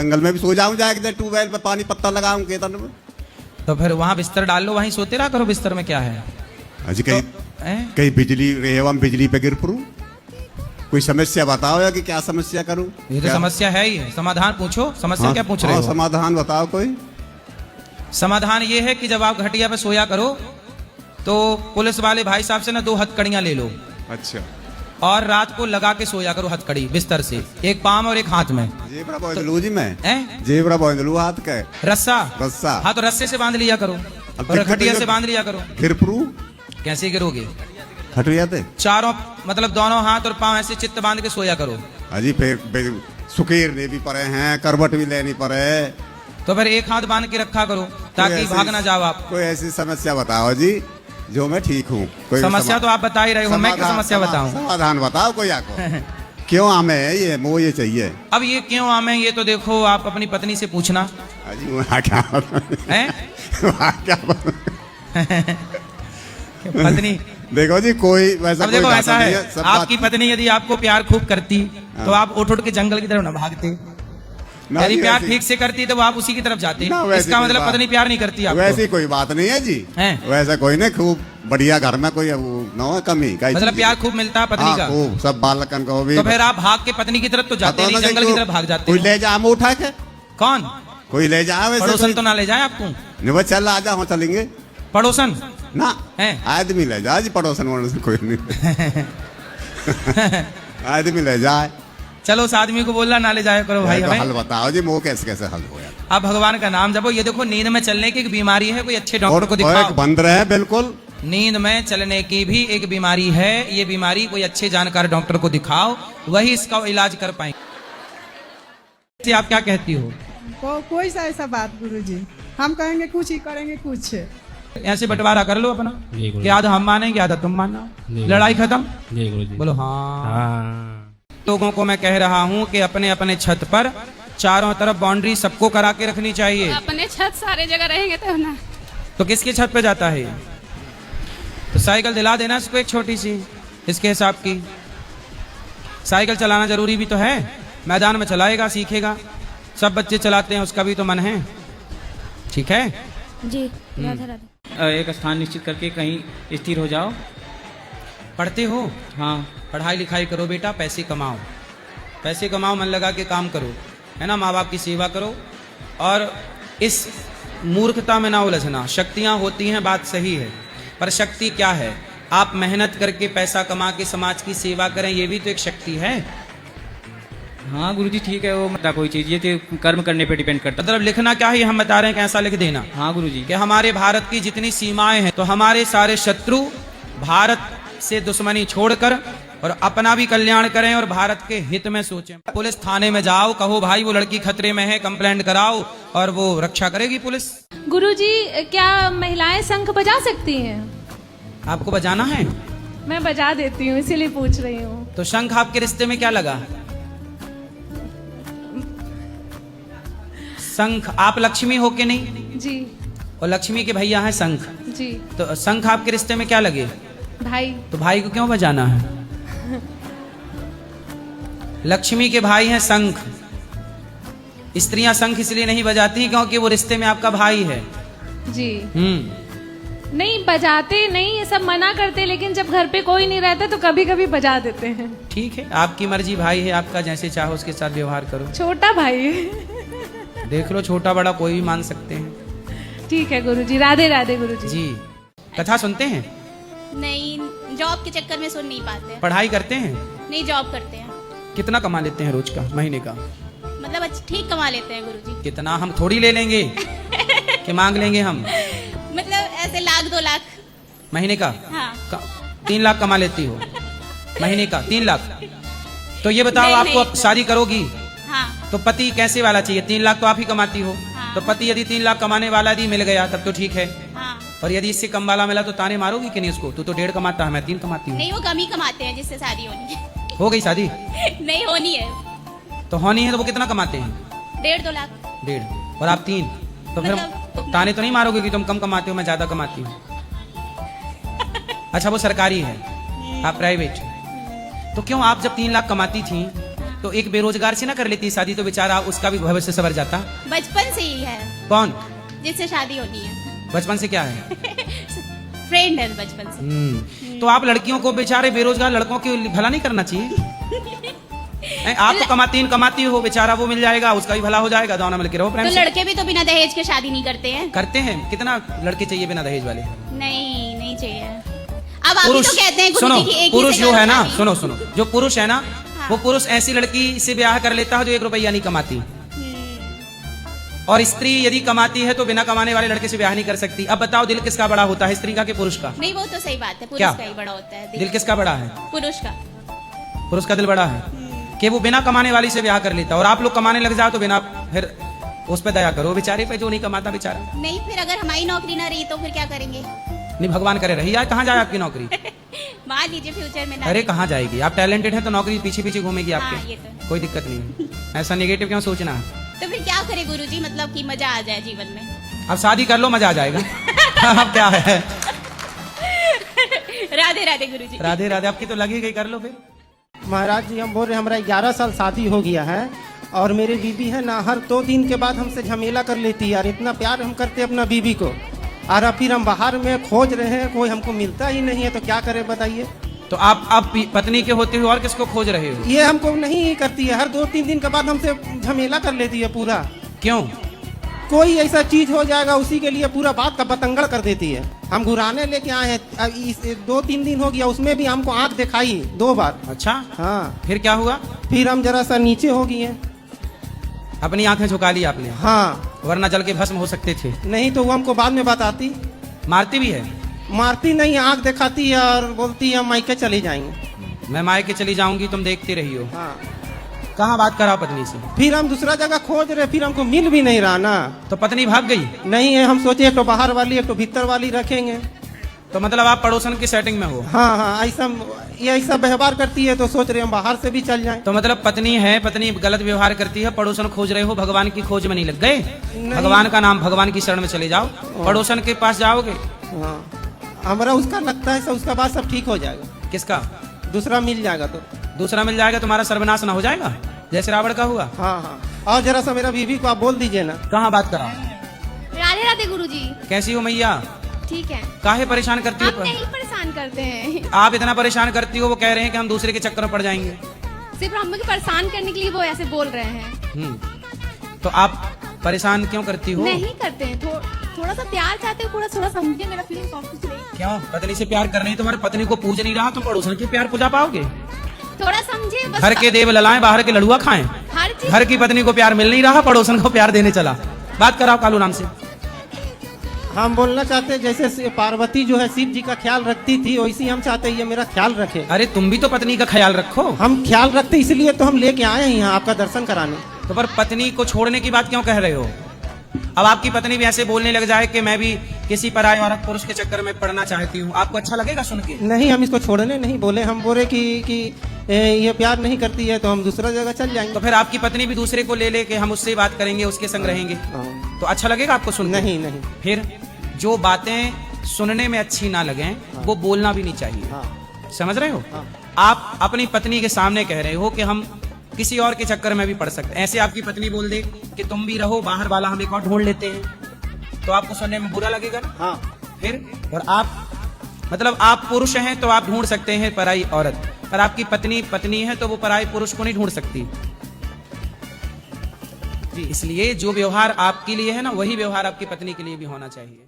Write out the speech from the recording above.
जंगल में भी सो जाऊं जाके ट्यूबवेल पे पानी पत्ता लगाऊं खेतन में। तो फिर वहां बिस्तर डाल लो, वहीं सोते रहा करो बिस्तर में, क्या है। अजी कहीं कहीं बिजली एवं बिजली पे गिर पड़ूं, कोई समस्या बताओ या कि क्या समस्या करूं। ये तो समस्या है ही, समाधान पूछो। समस्या क्या पूछ रहे हो? समाधान बताओ कोई। समाधान ये है कि जब आप घटिया पे सोया करो तो पुलिस वाले भाई साहब से ना 2 हथकड़ियां ले लो। अच्छा। और रात को लगा के सोया करो हथकड़ी बिस्तर से, एक पाम और एक हाथ में। जेबरा बांध जी मैं, जेबरा बांध लूं हाथ का। रस्सा रस्सा, हाँ तो रस्से से बांध लिया करो और खटिया से बांध लिया करो। गिर पड़ूं? कैसे गिरोगे? खटिया थे चारों मतलब दोनों हाथ और पांव ऐसे चित्त बांध के सोया करो। अजी फिर सुकेरने भी पड़े हैं, करवट भी लेनी पड़े, तो फिर एक हाथ बांध के रखा करो ताकि भाग ना जाओ आप। कोई ऐसी समस्या बताओ जी जो मैं ठीक हूँ। समस्या तो आप बता ही रहे हो, मैं क्या समस्या बताऊं? समाधान बताओ कोई आपको। क्यों आमे है ये, मो ये चाहिए। अब ये क्यों आमे, ये तो देखो आप अपनी पत्नी से पूछना। अजी वहाँ क्या है? वहाँ क्या पत्नी देखो जी कोई वैसा, अब देखो ऐसा है, आपकी पत्नी यदि आपको प्यार खूब करती तो आप उठ उठ के जंगल की तरफ न भागते। यदि प्यार ठीक से करती तो आप उसी की तरफ जाते। इसका मतलब पत्नी प्यार नहीं करती आपको। वैसी कोई बात नहीं है जी, वैसा कोई नहीं, खूब बढ़िया घर में कोई न कमी का, मतलब प्यार खूब मिलता है पत्नी का, खूब सब बालकन को भी। तो फिर आप भाग के पत्नी की तरफ तो जाते नहीं, जंगल की तरफ भाग जाते। कोई ले जा उठा के? कौन? कोई ले जा? पड़ोसन तो ना ले जाए आपको? नहीं चल आ जाओ, चलेंगे। पड़ोसन ना है, आदमी ले जा जी, पड़ोसन वड़ोसन कोई नहीं। आदमी ले जाए। चलो उस आदमी को बोलना ना ले जाया करो भाई। हमें हल बताओ जी, वो कैसे कैसे हल हो यार। आप भगवान का नाम जपो। ये देखो नींद में चलने की एक बीमारी है, कोई अच्छे डॉक्टर को दिखाओ। बंद रहे बिल्कुल। नींद में चलने की भी एक बीमारी है, ये बीमारी कोई अच्छे जानकार डॉक्टर को दिखाओ, वही इसका इलाज कर पाएंगे। आप क्या कहती हो? कोई सा ऐसा बात गुरुजी, हम कहेंगे कुछ ही करेंगे कुछ। ऐसे बंटवारा कर लो अपना, कि आधा हम मानेंगे आधा तुम मानना, लड़ाई खत्म। बोलो हाँ। लोगों को मैं कह रहा हूँ कि अपने अपने छत पर चारों तरफ बाउंड्री सबको करा के रखनी चाहिए। अपने छत सारे जगह रहेंगे तो ना। तो किसकी छत पे जाता है? तो साइकिल दिला देना इसको एक छोटी सी, इसके हिसाब की। साइकिल चलाना जरूरी भी तो है, मैदान में चलाएगा सीखेगा, सब बच्चे चलाते हैं, उसका भी तो मन है। ठीक है जी। एक स्थान निश्चित करके कहीं स्थिर हो जाओ। पढ़ते हो? हाँ। पढ़ाई लिखाई करो बेटा, पैसे कमाओ, पैसे कमाओ, मन लगा के काम करो, है ना, माँ बाप की सेवा करो। और इस मूर्खता में ना उलझना। शक्तियाँ होती हैं, बात सही है, पर शक्ति क्या है? आप मेहनत करके पैसा कमा के समाज की सेवा करें, ये भी तो एक शक्ति है। हाँ गुरुजी ठीक है, वो मतलब कोई चीज ये तो कर्म करने पे डिपेंड करता है। मतलब लिखना क्या है, हम बता रहे हैं कैसा लिख देना। हाँ गुरुजी। कि हमारे भारत की जितनी सीमाएं हैं, तो हमारे सारे शत्रु भारत से दुश्मनी छोड़कर और अपना भी कल्याण करें और भारत के हित में सोचें। पुलिस थाने में जाओ, कहो भाई वो लड़की खतरे में है, कंप्लेंट कराओ और वो रक्षा करेगी पुलिस। गुरुजी क्या महिलाएं शंख बजा सकती हैं? आपको बजाना है? मैं बजा देती हूँ, इसीलिए पूछ रही हूँ। तो शंख आपके रिश्ते में क्या लगा? शंख आप लक्ष्मी हो के नहीं जी, और लक्ष्मी के भैया हैं शंख जी। तो शंख आपके रिश्ते में क्या लगे? भाई। तो भाई को क्यों बजाना है? लक्ष्मी के भाई हैं शंख। स्त्रियां शंख इसलिए नहीं बजाती क्योंकि वो रिश्ते में आपका भाई है। जी। नहीं बजाते नहीं, ये सब मना करते, लेकिन जब घर पे कोई नहीं रहता तो कभी कभी बजा देते हैं। ठीक है, आपकी मर्जी, भाई है आपका, जैसे चाहो उसके साथ व्यवहार करो। छोटा भाई है। देख लो, छोटा बड़ा कोई भी मान सकते हैं। ठीक है गुरुजी, राधे राधे गुरुजी। जी। कथा सुनते हैं? नहीं, जॉब के चक्कर में सुन नहीं पाते। पढ़ाई करते हैं? नहीं, जॉब करते हैं। कितना कमा लेते हैं रोज का, महीने का? मतलब ठीक कमा लेते हैं गुरुजी। कितना? हम थोड़ी ले लेंगे कि मांग लेंगे हम। मतलब ऐसे 1 लाख 2 लाख महीने का? हाँ। 3 लाख कमा लेती हो महीने का? 3 लाख। तो ये बताओ, नहीं, आपको नहीं। शादी करोगी हाँ। तो पति कैसे वाला चाहिए? 3 लाख तो आप ही कमाती हो। हाँ। तो पति यदि 3 लाख कमाने वाला यदि मिल गया तब तो ठीक है। हाँ। और यदि इससे कम वाला मिला तो ताने मारोगी कि नहीं उसको? तू तो 1.5 कमाता है, मैं 3 कमाती हूँ। नहीं, वो कम ही कमाते हैं जिससे शादी होनी है। हो गई शादी? नहीं होनी है। तो होनी है तो वो कितना कमाते हैं? 1.5 2 लाख। 1.5 और आप 3, तो फिर मतलब ताने तो नहीं मारोगे कि तुम कम कमाते हो मैं ज्यादा कमाती हूँ? अच्छा वो सरकारी है, आप प्राइवेट। तो क्यों आप जब 3 लाख कमाती थी तो एक बेरोजगार से ना कर लेती शादी तो बेचारा उसका भी भविष्य सवर जाता। बचपन से ही है कौन? जिससे शादी होनी है। बचपन से क्या है? फ्रेंड है बचपन से। तो आप लड़कियों को बेचारे बेरोजगार लड़कों की भला नहीं करना चाहिए? आप तो कमाती हो, बेचारा वो मिल जाएगा, उसका भी भला हो जाएगा, दोनों मिलकर रहो प्रेम तो से। लड़के भी तो बिना दहेज के शादी नहीं करते हैं। करते हैं। कितना लड़के चाहिए बिना दहेज वाले? नहीं चाहिए। अब आप ही तो कहते हैं सुनो, गुरुजी की एक ही पुरुष से जो करो है ना, शादी। सुनो, जो पुरुष है ना, वो पुरुष ऐसी लड़की से ब्याह कर लेता है जो 1 रुपया नहीं कमाती। और स्त्री यदि कमाती है तो बिना कमाने वाले लड़के से ब्याह नहीं कर सकती। अब बताओ दिल किसका बड़ा होता है, स्त्री का कि पुरुष का? नहीं वो तो सही बात है, पुरुष क्या? का ही बड़ा होता है दिल किसका बड़ा है? पुरुष का। पुरुष का दिल बड़ा है कि वो बिना कमाने वाली से ब्याह कर लेता। और आप लोग कमाने लग जाओ तो बिना, फिर उस पर दया करो बेचारे पे जो नहीं कमाता बेचारा। नहीं फिर अगर हमारी नौकरी ना रही तो फिर क्या करेंगे? नहीं भगवान करे रही यार, कहाँ जाए आपकी नौकरी? मान लीजिए फ्यूचर में ना। अरे कहाँ जाएगी? आप टैलेंटेड हैं तो नौकरी पीछे पीछे घूमेगी हाँ, आपके। ये तो। कोई दिक्कत नहीं है। ऐसा नेगेटिव क्यों सोचना? तो फिर क्या करे गुरुजी, मतलब कि मजा आ जाए जीवन में। अब शादी कर लो, मजा आ जाएगा। अब क्या है? राधे राधे गुरुजी। राधे राधे। आपकी तो लगी गई, कर लो फिर। महाराज जी हम बोल रहे हैं हमारा 11 साल शादी हो गया है और मेरी बीवी है ना हर 2 दिन के बाद हमसे झमेला कर लेती है यार। इतना प्यार हम करते हैं अपना बीवी को, और अब फिर हम बाहर में खोज रहे हैं, कोई हमको मिलता ही नहीं है, तो क्या करें बताइए। तो आप पत्नी के होते हुए और किसको खोज रहे हो? ये हमको नहीं करती है, हर 2-3 दिन के बाद हमसे झमेला कर लेती है पूरा। क्यों? कोई ऐसा चीज हो जाएगा उसी के लिए पूरा बात का बतंगड़ कर देती है। हम घुराने लेके आए हैं, 2-3 दिन हो गया, उसमें भी हमको आंख दिखाई 2 बार। अच्छा, हाँ फिर क्या हुआ? फिर हम जरा सा नीचे हो गए हैं। अपनी आंखें झुका ली आपने? हाँ, वरना जल के भस्म हो सकते थे। नहीं तो वो हमको बाद में बताती। मारती भी है? मारती नहीं, आंख दिखाती है और बोलती है मायके चली जाएंगे। मैं मायके चली जाऊंगी, तुम देखती रही हो। हाँ, कहाँ बात करा पत्नी से? फिर हम दूसरा जगह खोज रहे, फिर हमको मिल भी नहीं रहा ना। तो पत्नी भाग गई? नहीं है, हम सोचे एक तो बाहर वाली एक तो भीतर वाली रखेंगे। तो मतलब आप पड़ोसन की सेटिंग में हो? हाँ हाँ, ये ऐसा व्यवहार करती है तो सोच रहे हम बाहर से भी चल जाएं। तो मतलब पत्नी है, पत्नी गलत व्यवहार करती है, पड़ोसन खोज रहे हो, भगवान की खोज में नहीं लग गए? भगवान का नाम, भगवान की शरण में चले जाओ, पड़ोसन के पास जाओगे। हाँ, हमारा उसका लगता है उसका बाद सब ठीक हो जाएगा। किसका? दूसरा मिल जाएगा तो। दूसरा मिल जाएगा, तुम्हारा सर्वनाश ना हो जाएगा जैसे रावण का हुआ? हाँ हाँ, और जरा सा मेरा बीवी को आप बोल दीजिए ना। कहाँ बात करा? राधे राधे गुरुजी। कैसी हो मैया? ठीक है। काहे परेशान करती आप हो? नहीं परेशान करते हैं, आप इतना परेशान करती हो, वो कह रहे हैं कि हम दूसरे के चक्कर में पड़ जाएंगे। सिर्फ हम लोग परेशान करने के लिए वो ऐसे बोल रहे हैं। तो आप परेशान क्यों करती हो? नहीं करते हैं, थोड़ा सा प्यार चाहते हो, थोड़ा समझिए मेरा फीलिंग ऑफ कुछ नहीं। क्यों? पत्नी से प्यार कर रही, तुम्हारे पत्नी को पूज नहीं रहा, तुम पड़ोसन की प्यार पूजा पाओगे? थोड़ा समझिए बस। घर के देव ललाएं, बाहर के लड़ुआ खाएं। हर चीज घर की पत्नी को प्यार मिल नहीं रहा, पड़ोसन को प्यार देने चला। बात कराओ कालू नाम से। हम बोलना चाहते हैं जैसे पार्वती जो है शिव जी का ख्याल रखती थी, वैसे हम चाहते हैं ये मेरा ख्याल रखे। अरे तुम भी तो पत्नी का ख्याल रखो। हम ख्याल रखते इसलिए तो हम लेके आए हैं यहाँ आपका दर्शन कराने। तो पर पत्नी को छोड़ने की बात क्यों कह रहे हो? अब आपकी पत्नी भी ऐसे बोलने लग जाए कि मैं भी किसी पराये औरत पुरुष के चक्कर में पड़ना चाहती हूँ, आपको अच्छा लगेगा सुन के? नहीं, हम इसको छोड़ने नहीं बोले, हम बोले कि ये प्यार नहीं करती है तो हम दूसरा जगह चल जाएंगे। तो फिर आपकी पत्नी भी दूसरे को ले ले के हम उससे बात करेंगे, उसके संग रहेंगे, तो अच्छा लगेगा आपको सुन के? नहीं नहीं। फिर जो बातें सुनने में अच्छी ना लगे वो बोलना भी नहीं चाहिए। समझ रहे हो? आप अपनी पत्नी के सामने कह रहे हो कि हम किसी और के चक्कर में भी पड़ सकते हैं। ऐसे आपकी पत्नी बोल दे कि तुम भी रहो, बाहर वाला हम एक और ढूंढ लेते हैं, तो आपको सुनने में बुरा लगेगा ना? हाँ। फिर और आप मतलब आप पुरुष हैं तो आप ढूंढ सकते हैं पराई औरत, पर आपकी पत्नी है तो वो पराई पुरुष को नहीं ढूंढ सकती। इसलिए जो व्यवहार आपके लिए है ना, वही व्यवहार आपकी पत्नी के लिए भी होना चाहिए।